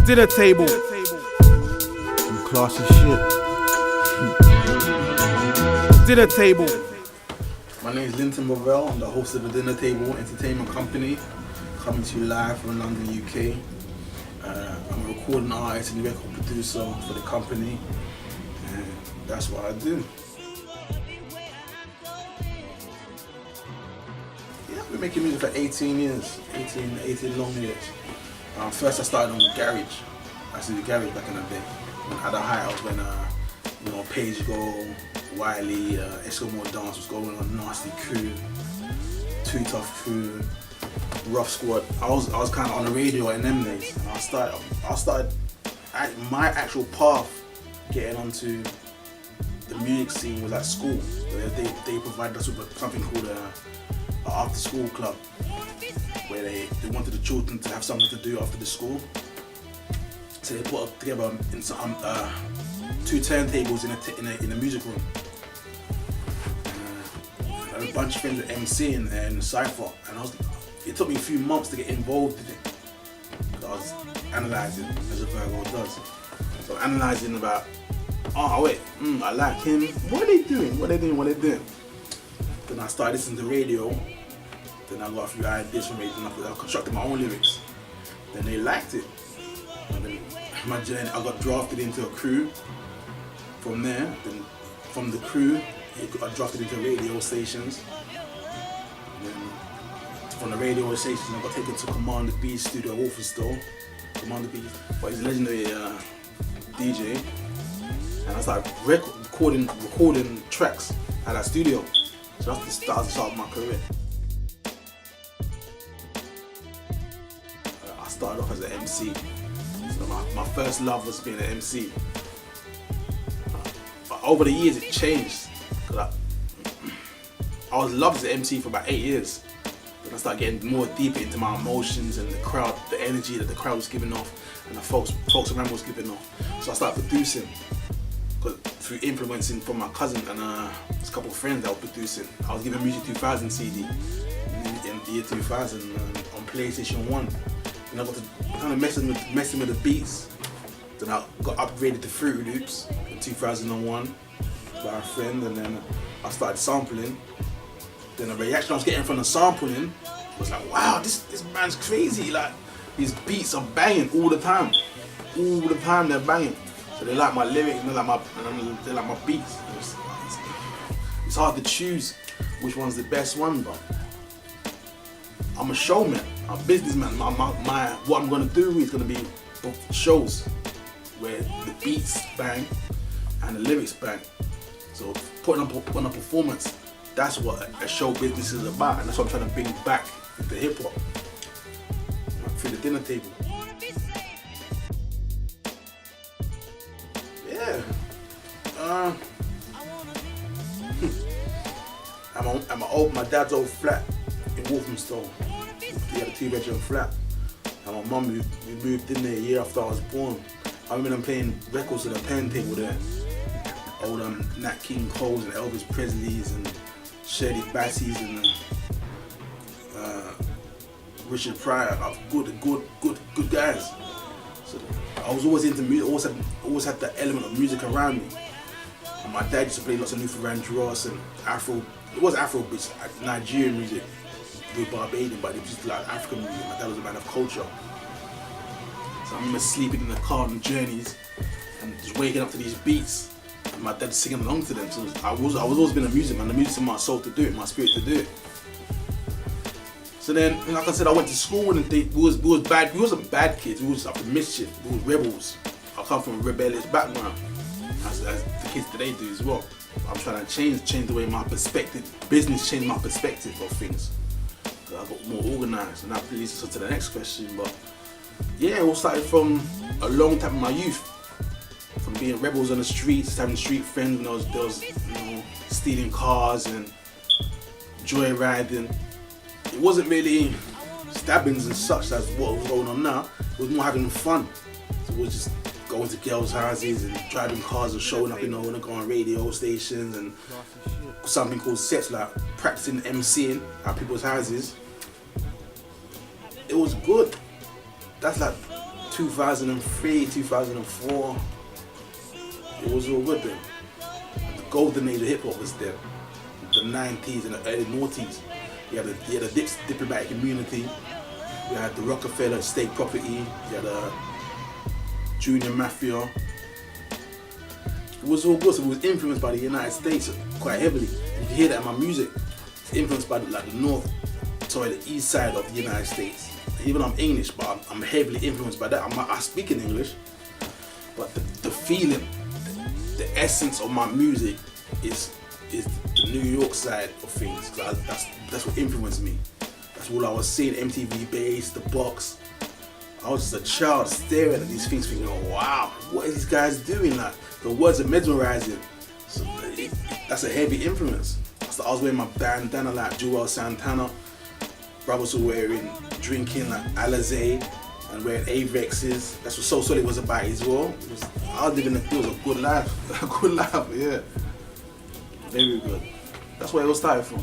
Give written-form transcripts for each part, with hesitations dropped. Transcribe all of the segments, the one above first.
Dinner table. Some classy shit. Dinner table. My name is Lynton Bovell. I'm the host of the Dinner Table Entertainment Company, coming to you live from London, UK. I'm a recording artist and record producer for the company, and that's what I do. Yeah, I've been making music for 18 years, 18 long years. First I started on garage. I did the garage back in the day. When at the height of when Page Go, Wiley, Eskimo Dance was going on, Nasty Crew, Too Tough Crew, Rough Squad. I was kind of on the radio in them days. And I started my actual path getting onto the music scene was at school. They provided us with something called an after school club, where they wanted the children to have something to do after the school. So they put together two turntables in a music room. I had a bunch of friends at MC and Cypher, and it took me a few months to get involved in it. I was analysing, as a Virgo does. So analysing about, I like him. What are they doing? Then I started listening to radio. Then I got a few ideas from it, and I constructed my own lyrics. Then they liked it. And then my journey, I got drafted into a crew. From there, then from the crew, I drafted into radio stations. And then from the radio stations, I got taken to Commander B's studio, Walthamstow. Commander B, but he's a legendary DJ. And I started recording tracks at that studio. So that's the start of my career. I started off as an MC. So my first love was being an MC. But over the years it changed. I was loved as an MC for about 8 years. Then I started getting more deeper into my emotions and the crowd, the energy that the crowd was giving off and the folks around was giving off. So I started producing. Through influencing from my cousin and a couple of friends that were producing. I was giving Music 2000 CD in the year 2000 on PlayStation 1. And I got to kind of messing with the beats. Then I got upgraded to Fruity Loops in 2001 by a friend, and then I started sampling. Then the reaction I was getting from the sampling was like, wow, this man's crazy. Like, his beats are banging all the time. All the time they're banging. So they like my lyrics and they like my beats. It's hard to choose which one's the best one, but I'm a showman, I'm a businessman. What I'm gonna do is gonna be shows where the beats bang and the lyrics bang. So putting up a performance, that's what a show business is about, and that's what I'm trying to bring back into hip hop through the dinner table. Yeah. My dad's old flat in Walthamstow. He had a 2-bedroom flat. And my mum, we moved in there a year after I was born. I remember them playing records on the pen table there. Old Nat King Cole's and Elvis Presley's and Shirley Bassey's and Richard Pryor. Good guys. So I was always into music, always had that element of music around me. And my dad used to play lots of Luther Vandross and Afro, it was Afro beats, Nigerian music with Barbadian, but it was just like African music. My dad was a man of culture. So I remember sleeping in the car on journeys and just waking up to these beats and my dad singing along to them. So I was always been a music man. The music's in my soul to do it, my spirit to do it. So then, like I said, I went to school and we wasn't bad kids, we was up to mischief, we was rebels. I come from a rebellious background, as the kids today do as well. I'm trying to change the way business changed my perspective of things. I got more organised, and that leads us to the next question. But yeah, it all started from a long time in my youth, from being rebels on the streets, having street friends when there was stealing cars and joyriding. It wasn't really stabbings and such as what was going on now. It was more having fun. So it was just going to girls' houses and driving cars and showing up, on radio stations and something called sets, like practicing MCing at people's houses. It was good. That's like 2003, 2004, it was all good then. The golden age of hip hop was there. The 90s and the early noughties. You had a diplomatic immunity. You had the Rockefeller state property. You had a Junior Mafia. It was all good. So it was influenced by the United States quite heavily. And you can hear that in my music. It's influenced by the east side of the United States. Even though I'm English, but I'm heavily influenced by that. I speak in English, but the feeling, the essence of my music is the New York side of things. That's what influenced me. That's all I was seeing. MTV Base, The Box. I was just a child staring at these things, thinking, "Oh wow, what are these guys doing?" Like the words are mesmerizing. So that's a heavy influence. So I was wearing my bandana like Joel Santana. Brothers were drinking like Alizé and wearing Avexes. That's what So Solid was about as well. I was living it was a good life. A good life, yeah. Very good. That's where it all started from.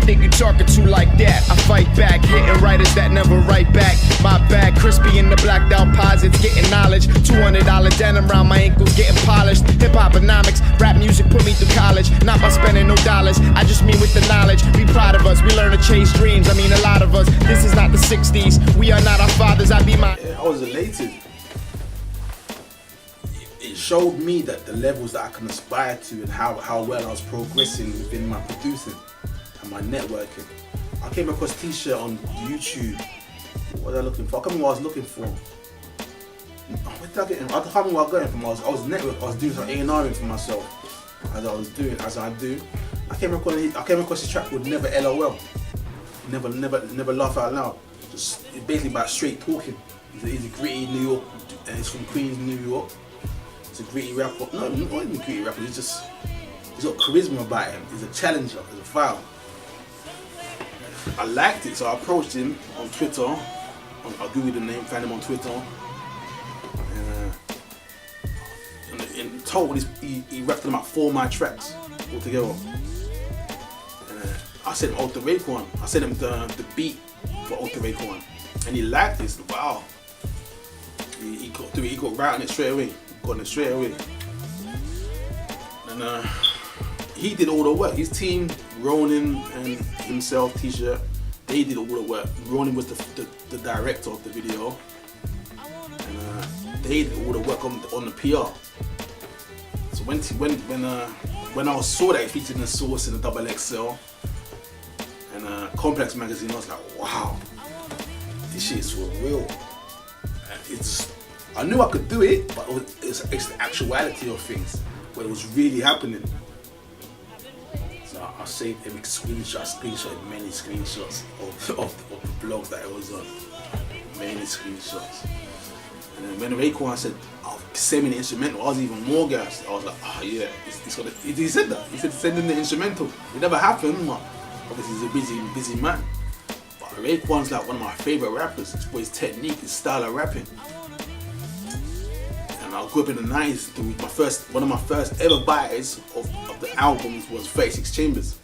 Think you talking to like that? I fight back, hitting writers that never write back. My bag crispy in the blacked out posits, getting knowledge. $200 denim round my ankles, getting polished. Hip hoponomics, rap music put me through college. Not by spending no dollars, I just mean with the knowledge. Be proud of us, we learn to chase dreams. I mean a lot of us. This is not the 60s. We are not our fathers. I be my. Yeah, I was elated. It showed me that the levels that I can aspire to and how well I was progressing within my producing. My networking. I came across a t-shirt on YouTube. What was I looking for? I can't remember what I was looking for. Where did I get it? I can't remember where I got it from. I was doing some A&Ring for myself as I do. I came across this track called Never LOL. Never laugh out loud. Just basically about straight talking. He's a gritty New York, and he's from Queens, New York. He's a gritty rapper. No, not even gritty rapper. He's got charisma about him. He's a challenger. He's a fighter. I liked it, so I approached him on Twitter. I'll give you the name, find him on Twitter. And in total, he rapped about 4 of my tracks altogether. I sent him Alter Raekwon. I sent him the beat for Alter Raekwon. And he liked this. Wow. He got right on it straight away. And he did all the work. His team, Ronin and himself, T-shirt, they did all the work. Ronin was the director of the video, and they did all the work on the PR. So when I saw that it featured in the Source and the XXL and Complex magazine, I was like, wow, this shit's for real. I knew I could do it, but it's the actuality of things, where it was really happening. I saved every screenshot. I screenshotted many screenshots of the blogs that it was on. Many screenshots. And then when Raekwon said, "Oh, send me the instrumental," I was even more gassed. I was like, "Oh yeah, he said that. He said send him the instrumental." It never happened. But obviously he's a busy man. But Raekwon's like one of my favorite rappers. For his technique, his style of rapping. I grew up in the 90s. One of my first ever buys of the albums was 36 Chambers.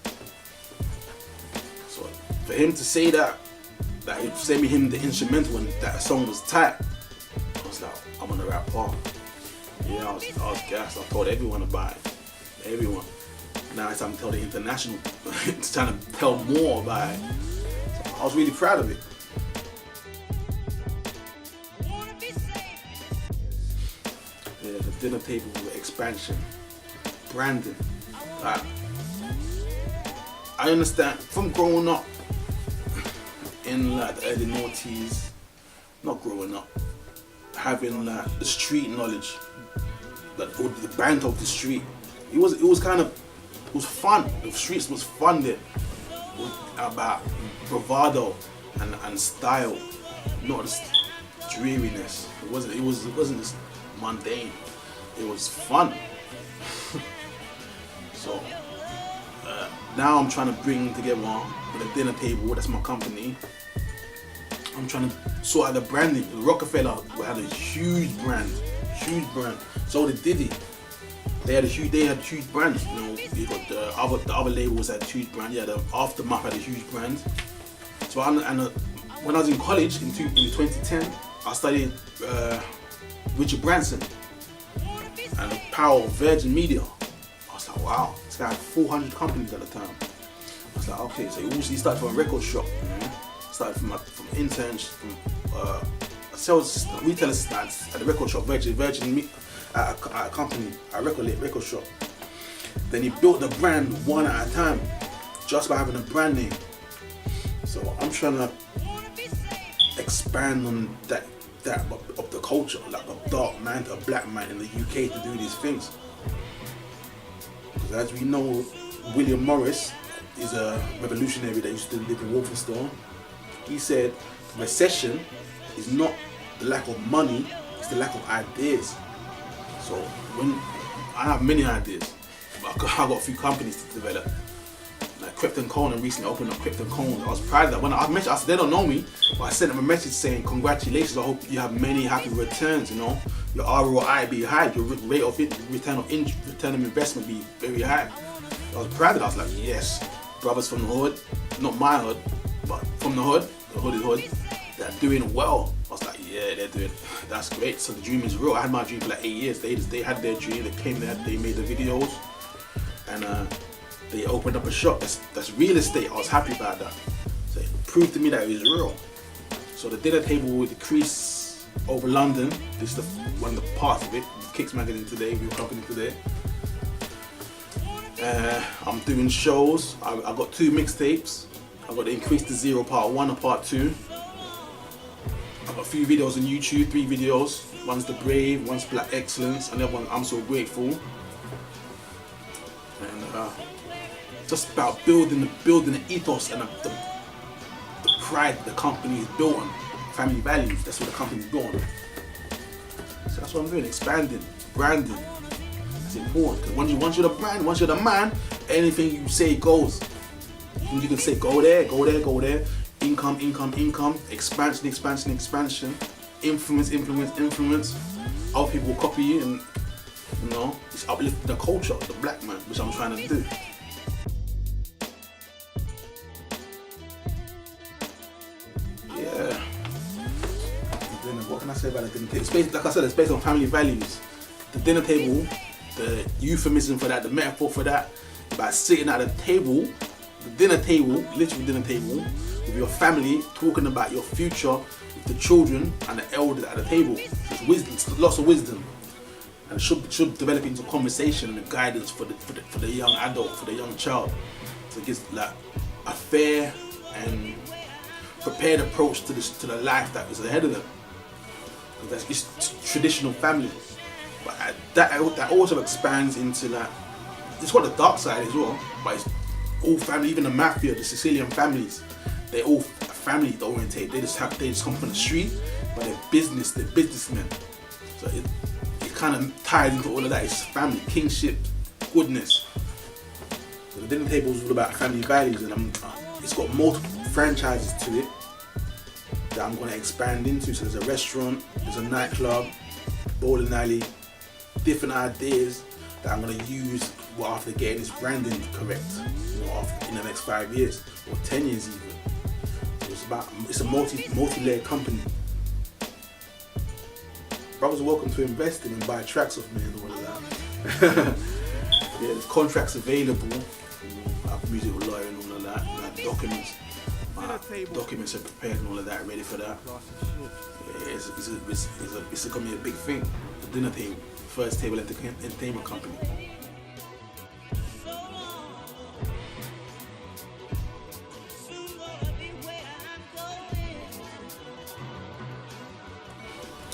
So for him to say that he sent me the instrumental and that song was tight, I was like, I'm on the right path. Yeah, I was gassed. I told everyone about it. Everyone. Now it's time to tell the international. It's trying to tell more about it. So I was really proud of it. Yeah, the dinner table expansion, branding. Like, I understand from growing up in like the early noughties, not growing up, having like the street knowledge, like the banter of the street. It was fun. The streets was fun then. It was about bravado and style, not just dreariness. It wasn't just mundane. It was fun. So now I'm trying to bring together with a dinner table. That's my company. I'm trying to sort out the branding. Rockefeller had a huge brand. So did Diddy. They had huge brands. You know, you got the other labels had huge brand. Yeah, the Aftermath had a huge brand. So when I was in college in 2010, I studied Richard Branson and the power of Virgin Media. I was like, wow, this guy had 400 companies at the time. I was like, okay, so he started from a record shop. Started from interns, from a sales assistant, retail assistant at the record shop, Virgin at a company, a record shop. Then he built the brand one at a time, just by having a brand name. So I'm trying to expand on that of the culture, like a dark man to a black man in the UK to do these things. Because as we know, William Morris is a revolutionary that used to live in Walthamstow. He said recession is not the lack of money, it's the lack of ideas. So when I have many ideas, but I got a few companies to develop. Like Krypton Cone, and recently opened up Krypton Cone. I was proud of that. When I mentioned, I said they don't know me, but I sent them a message saying congratulations. I hope you have many happy returns. You know, your ROI be high, your rate of return of investment be very high. I was proud of that. I was like, yes, brothers from the hood, not my hood, but from the hood is hood. They're doing well. I was like, yeah, they're doing. That's great. So the dream is real. I had my dream for like 8 years. They had their dream. They came there. They made the videos, and they opened up a shop. That's real estate. I was happy about that. So it proved to me that it was real. So the dinner table will decrease over London. This is one of the parts of it. Kicks Magazine today, Real Company today. I'm doing shows. I got 2 mixtapes. I got the Increase to Zero Part 1 and Part 2. I've got a few videos on YouTube, 3 videos. One's The Brave, one's Black Excellence, and the other one I'm So Grateful. And just about building the ethos and the pride the company is built on. Family values, that's what the company is built on. So that's what I'm doing, expanding, branding. It's important, because once you're the brand, once you're the man, anything you say goes. You can say go there, go there, go there. Income, expansion, influence. Other people will copy you, and you know, it's uplifting the culture of the black man, which I'm trying to do. Yeah. What can I say about the dinner table? It's based, like I said, it's based on family values. The dinner table, the euphemism for that, the metaphor for that, by sitting at a table, the dinner table, literal dinner table, with your family, talking about your future with the children and the elders at the table. There's wisdom, lots of wisdom, and it should develop into conversation and guidance for the young adult, for the young child. So it gives like a fair and prepared approach to the life that is ahead of them. That's it's traditional family, but that also expands into that. It's got the dark side as well, but it's all family. Even the mafia, the Sicilian families, they're all family oriented. They just come from the street, but they're businessmen. So it kind of ties into all of that. It's family, kingship, goodness. So the dinner table is all about family values, and it's got multiple franchises to it that I'm going to expand into. So there's a restaurant, there's a nightclub, bowling alley, different ideas that I'm going to use after getting this branding correct, you know, in the next 5 years or 10 years even. So it's a multi-layered company. Brothers are welcome to invest in and buy tracks off me and all of that. Yeah, there's contracts available. I have music lawyer and all of that. Documents. Documents are prepared and all of that, ready for that. Yeah, it's gonna be a big thing. The dinner table, first table entertainment company.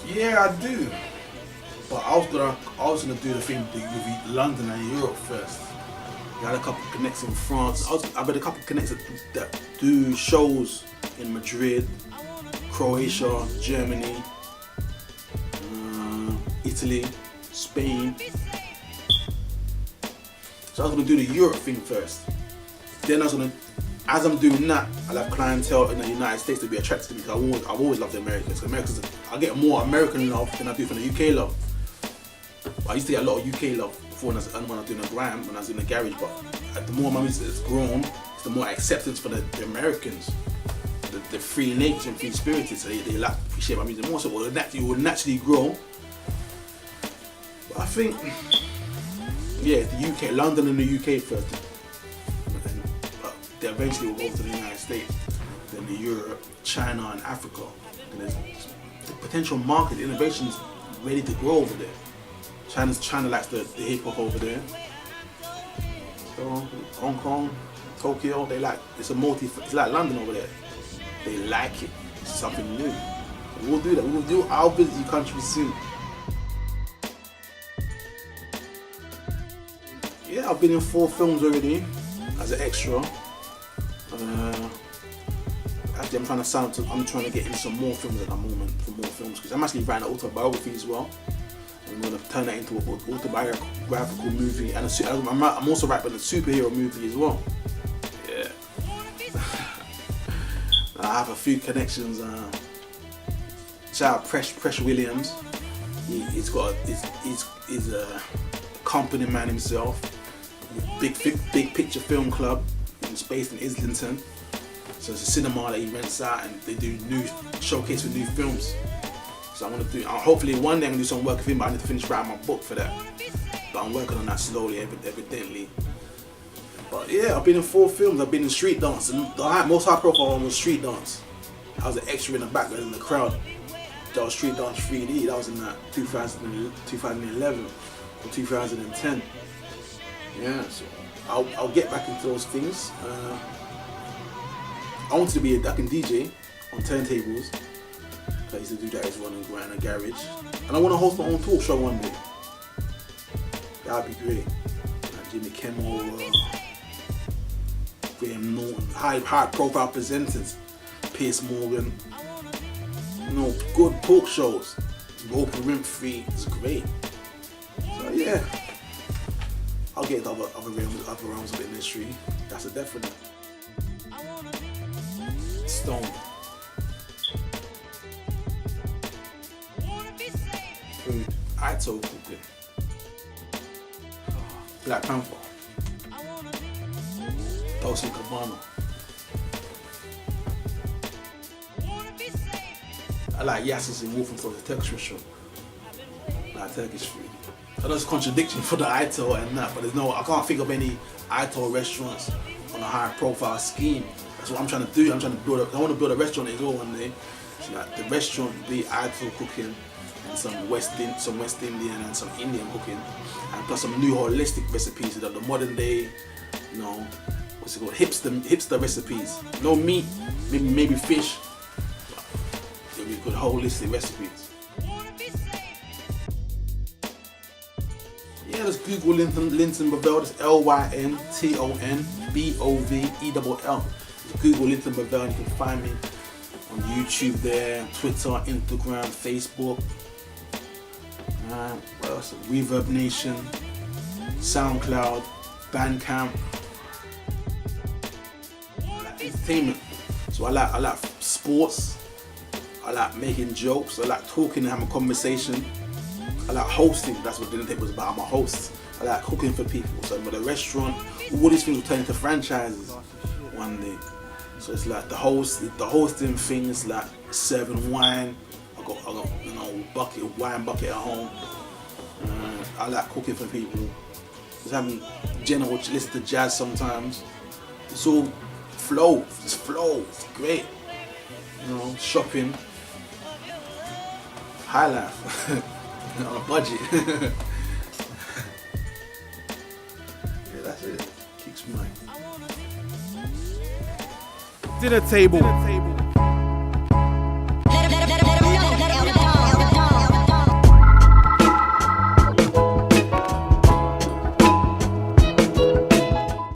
Yeah, I do. But I was gonna do the thing with London and Europe first. I had a couple of connects in France. I've had a couple of connects that do shows in Madrid, Croatia, Germany, Italy, Spain. So I was gonna do the Europe thing first. Then I was gonna as I'm doing that, I'll have clientele in the United States to be attracted to me, because I've always loved the Americans. Americans, I get more American love than I do from the UK love. I used to get a lot of UK love before when I was doing the grime, when I was in the garage, but the more my music has grown, the more acceptance for the Americans. The free nature and free spirited, so they like to appreciate my music more, so it will naturally grow. But I think, yeah, the UK, London and the UK first, but they eventually will go to the United States, then the Europe, China and Africa. And there's the potential market, the innovation's ready to grow over there. China likes the hip hop over there. So Hong Kong, Tokyo, they like, it's like London over there. They like it. It's something new. We'll do that. We'll do. I'll visit your country soon. Yeah, I've been in 4 films already as an extra. Actually, I'm trying to get in some more films at the moment, for more films, because I'm actually writing an autobiography as well. I'm going to turn that into an autobiographical movie, and I'm also writing a superhero movie as well. Yeah. I have a few connections. Shout out Press Williams. He's a company man himself. Big picture film club. It's based in Islington. So it's a cinema that he rents out, and they do showcase for new films. So I want to do. Hopefully one day I'm gonna do some work with him. But I need to finish writing my book for that. But I'm working on that slowly, evidently. But yeah, I've been in 4 films. I've been in street dance, and the most high profile one was street dance. I was an extra in the background in the crowd. That was street dance 3D. That was in that 2011 or 2010. Yeah, so I'll get back into those things. I wanted to be I can DJ on turntables. I used to do that as well in a garage. And I want to host my own talk show one day. That'd be great. Like Jimmy Kimmel, Graham Norton, high profile presenters, Piers Morgan. You know, good talk shows. Oprah Winfrey, it's great. So yeah, I'll get into other realms of the industry. That's a definite. Stone. Food. I told cooking. Black Panther. Dolce & Gabbana. I like Yassis and Wolfen for the Turkish restaurant. I like Turkish food. I know it's a contradiction for the ITO and that, but I can't think of any ITO restaurants on a high profile scheme. That's what I'm trying to do. I want to build a restaurant as well one day. So like the restaurant be ITO cooking and some West Indian and some Indian cooking, and plus some new holistic recipes that the modern day, you know, what's it called, hipster recipes. No meat, maybe fish. But it'll be good holistic recipes. Yeah, just Google Lynton Bovell. That's LYNTON BOVELL. Google Lynton Bovell and you can find me on YouTube there, Twitter, Instagram, Facebook. What else? Reverb Nation, SoundCloud, Bandcamp. I like entertainment. So I like sports. I like making jokes. I like talking and having a conversation. I like hosting. That's what Dinner Table was about. I'm a host. I like cooking for people. So with a restaurant, all these things will turn into franchises one day. So it's like the hosting things, like serving wine. I got wine bucket at home. I like cooking for people. Just having general listen to jazz sometimes. It's all flow. It's flow. It's great. You know, shopping, high life, on a budget. Yeah, that's it. Keeps me. Dinner Table.